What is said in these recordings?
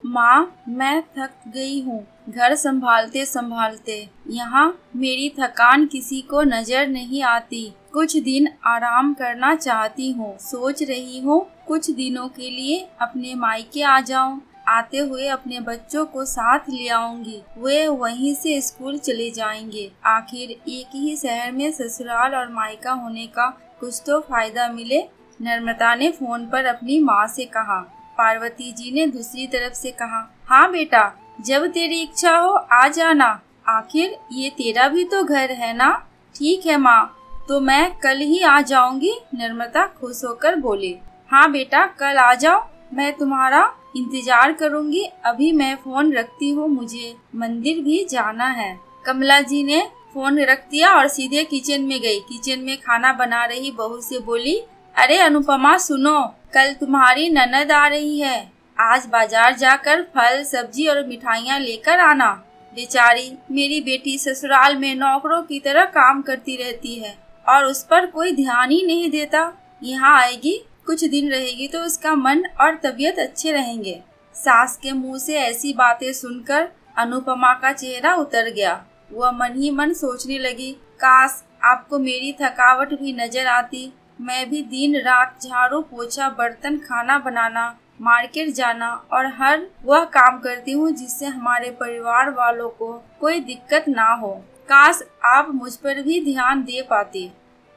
माँ, मैं थक गई हूँ घर संभालते संभालते। यहाँ मेरी थकान किसी को नजर नहीं आती। कुछ दिन आराम करना चाहती हूँ। सोच रही हूँ कुछ दिनों के लिए अपने मायके आ जाऊँ। आते हुए अपने बच्चों को साथ ले आऊंगी। वे वहीं से स्कूल चले जाएंगे। आखिर एक ही शहर में ससुराल और मायका होने का कुछ तो फायदा मिले। नर्मदा ने फोन पर अपनी माँ से कहा। पार्वती जी ने दूसरी तरफ से कहा, हाँ बेटा, जब तेरी इच्छा हो आ जाना। आखिर ये तेरा भी तो घर है ना। ठीक है माँ, तो मैं कल ही आ जाऊंगी। नर्मदा खुश होकर बोली। हाँ बेटा, कल आ जाओ, मैं तुम्हारा इंतजार करूंगी। अभी मैं फोन रखती हूँ, मुझे मंदिर भी जाना है। कमला जी ने फोन रख दिया और सीधे किचन में गई। किचन में खाना बना रही बहू से बोली, अरे अनुपमा सुनो, कल तुम्हारी ननद आ रही है। आज बाजार जाकर फल सब्जी और मिठाइयाँ लेकर आना। बेचारी मेरी बेटी ससुराल में नौकरों की तरह काम करती रहती है और उस पर कोई ध्यान ही नहीं देता। यहाँ आएगी, कुछ दिन रहेगी तो उसका मन और तबीयत अच्छे रहेंगे। सास के मुंह से ऐसी बातें सुनकर अनुपमा का चेहरा उतर गया। वह मन ही मन सोचने लगी, काश आपको मेरी थकावट भी नजर आती। मैं भी दिन रात झाड़ू पोछा बर्तन खाना बनाना मार्केट जाना और हर वह काम करती हूँ जिससे हमारे परिवार वालों को कोई दिक्कत ना हो। काश आप मुझ पर भी ध्यान दे पाते।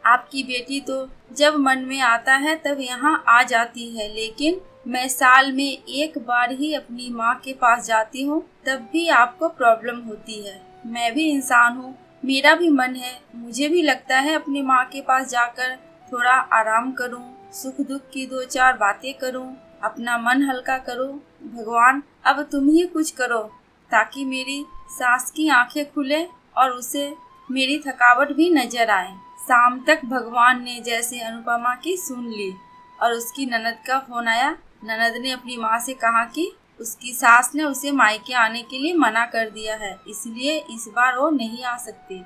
आपकी बेटी तो जब मन में आता है तब यहाँ आ जाती है, लेकिन मैं साल में एक बार ही अपनी माँ के पास जाती हूँ, तब भी आपको प्रॉब्लम होती है। मैं भी इंसान हूँ, मेरा भी मन है, मुझे भी लगता है अपनी माँ के पास जाकर थोड़ा आराम करूं, सुख दुख की दो चार बातें करूं, अपना मन हल्का करूं। भगवान, अब तुम ही कुछ करो ताकि मेरी सास की आंखें खुले और उसे मेरी थकावट भी नजर आए। शाम तक भगवान ने जैसे अनुपमा की सुन ली और उसकी ननद का फोन आया। ननद ने अपनी माँ से कहा कि उसकी सास ने उसे मायके आने के लिए मना कर दिया है, इसलिए इस बार वो नहीं आ सकती।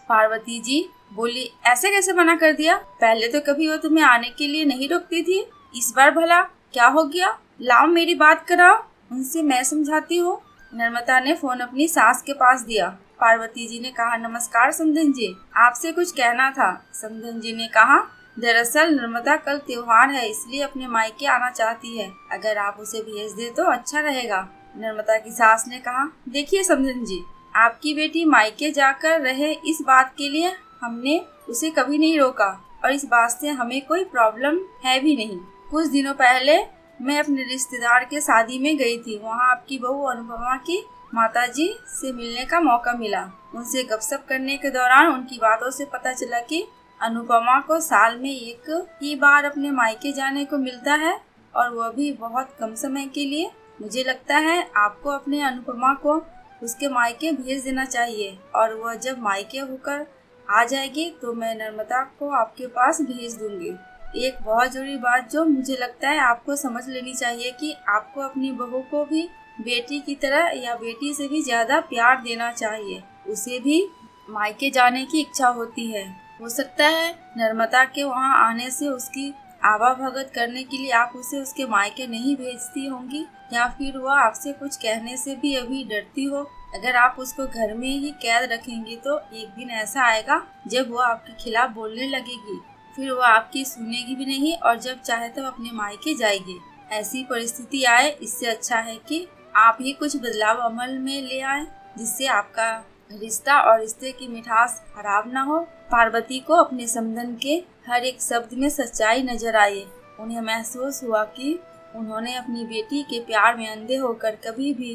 पार्वती जी बोली, ऐसे कैसे मना कर दिया? पहले तो कभी वो तुम्हें आने के लिए नहीं रोकती थी, इस बार भला क्या हो गया? लाओ मेरी बात कराओ, उनसे मैं समझाती हूँ। नर्मदा ने फोन अपनी सास के पास दिया। पार्वती जी ने कहा, नमस्कार समधन जी, आपसे कुछ कहना था। समधन जी ने कहा, दरअसल नर्मदा कल त्योहार है, इसलिए अपने मायके आना चाहती है। अगर आप उसे भेज दे तो अच्छा रहेगा। नर्मदा की सास ने कहा, देखिए समधन जी, आपकी बेटी मायके जाकर रहे इस बात के लिए हमने उसे कभी नहीं रोका और इस बात से हमें कोई प्रॉब्लम है भी नहीं। कुछ दिनों पहले मैं अपने रिश्तेदार के शादी में गई थी। वहाँ आपकी बहू अनुपमा की माताजी से मिलने का मौका मिला। उनसे गपशप करने के दौरान उनकी बातों से पता चला कि अनुपमा को साल में एक ही बार अपने मायके जाने को मिलता है और वह भी बहुत कम समय के लिए। मुझे लगता है आपको अपने अनुपमा को उसके मायके भेज देना चाहिए और वह जब मायके होकर आ जाएगी तो मैं नर्मदा को आपके पास भेज दूंगी। एक बहुत जरूरी बात जो मुझे लगता है आपको समझ लेनी चाहिए कि आपको अपनी बहू को भी बेटी की तरह या बेटी से भी ज्यादा प्यार देना चाहिए। उसे भी मायके जाने की इच्छा होती है। हो सकता है नर्मदा के वहाँ आने से उसकी आवाभगत करने के लिए आप उसे उसके मायके नहीं भेजती होंगी, या फिर वह आपसे कुछ कहने से भी अभी डरती हो। अगर आप उसको घर में ही कैद रखेंगी तो एक दिन ऐसा आएगा जब वह आपके खिलाफ बोलने लगेगी, फिर वह आपकी सुनेगी भी नहीं और जब चाहे तब अपने मायके जाएगी। ऐसी परिस्थिति आए, इससे अच्छा है कि आप ही कुछ बदलाव अमल में ले आए जिससे आपका रिश्ता और रिश्ते की मिठास खराब न हो। पार्वती को अपने समधन के हर एक शब्द में सच्चाई नजर आई। उन्हें महसूस हुआ कि उन्होंने अपनी बेटी के प्यार में अंधे होकर कभी भी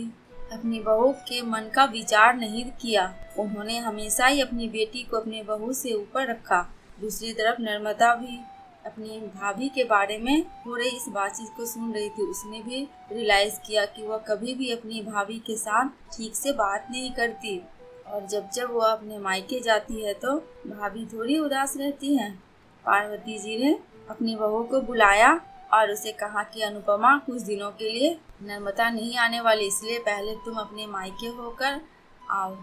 अपनी बहू के मन का विचार नहीं किया। उन्होंने हमेशा ही अपनी बेटी को अपने बहू से ऊपर रखा। दूसरी तरफ नर्मदा भी अपनी भाभी के बारे में हो रही इस बातचीत को सुन रही थी। उसने भी रियलाइज किया कि वह कभी भी अपनी भाभी के साथ ठीक से बात नहीं करती और जब जब वह अपने मायके जाती है तो भाभी थोड़ी उदास रहती है। पार्वती जी ने अपनी बहू को बुलाया और उसे कहा कि अनुपमा कुछ दिनों के लिए नर्मदा नहीं आने वाली, इसलिए पहले तुम अपने मायके होकर आओ।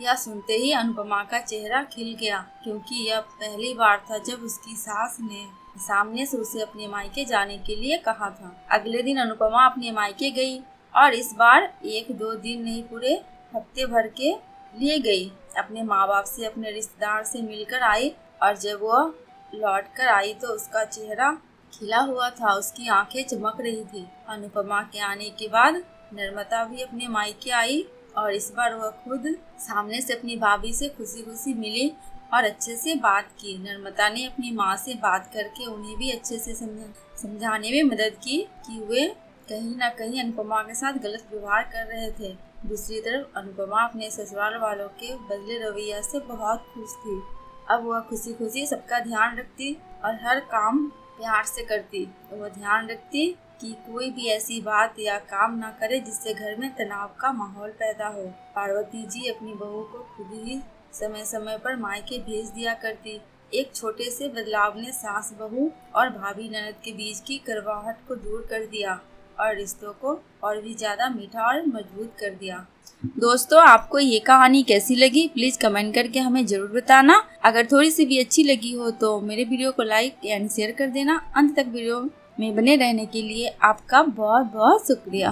यह सुनते ही अनुपमा का चेहरा खिल गया, क्योंकि यह पहली बार था जब उसकी सास ने सामने से उसे अपने मायके जाने के लिए कहा था। अगले दिन अनुपमा अपने मायके गई और इस बार 1-2 दिन नहीं, पूरे हफ्ते भर के लिए गई। अपने माँ बाप से, अपने रिश्तेदार से मिलकर आई और जब वह लौट कर आई तो उसका चेहरा खिला हुआ था, उसकी आंखें चमक रही थी। अनुपमा के आने के बाद नर्मदा भी अपने मायके आई और इस बार वह खुद सामने से अपनी भाभी से खुशी खुशी मिली और अच्छे से बात की। नर्मदा ने अपनी माँ से बात करके उन्हें भी अच्छे से समझाने में मदद की कि वे कहीं ना कहीं अनुपमा के साथ गलत व्यवहार कर रहे थे। दूसरी तरफ अनुपमा अपने ससुराल वालों के बदले रवैया से बहुत खुश थी। अब वह खुशी खुशी सबका ध्यान रखती और हर काम प्यार से करती। वह ध्यान रखती कि कोई भी ऐसी बात या काम ना करे जिससे घर में तनाव का माहौल पैदा हो। पार्वती जी अपनी बहू को खुद ही समय समय पर मायके भेज दिया करती। एक छोटे से बदलाव ने सास बहू और भाभी ननद के बीच की कड़वाहट को दूर कर दिया और रिश्तों को और भी ज्यादा मीठा और मजबूत कर दिया। दोस्तों, आपको ये कहानी कैसी लगी प्लीज कमेंट करके हमें जरूर बताना। अगर थोड़ी सी भी अच्छी लगी हो तो मेरे वीडियो को लाइक एंड शेयर कर देना। अंत तक वीडियो में बने रहने के लिए आपका बहुत बहुत शुक्रिया।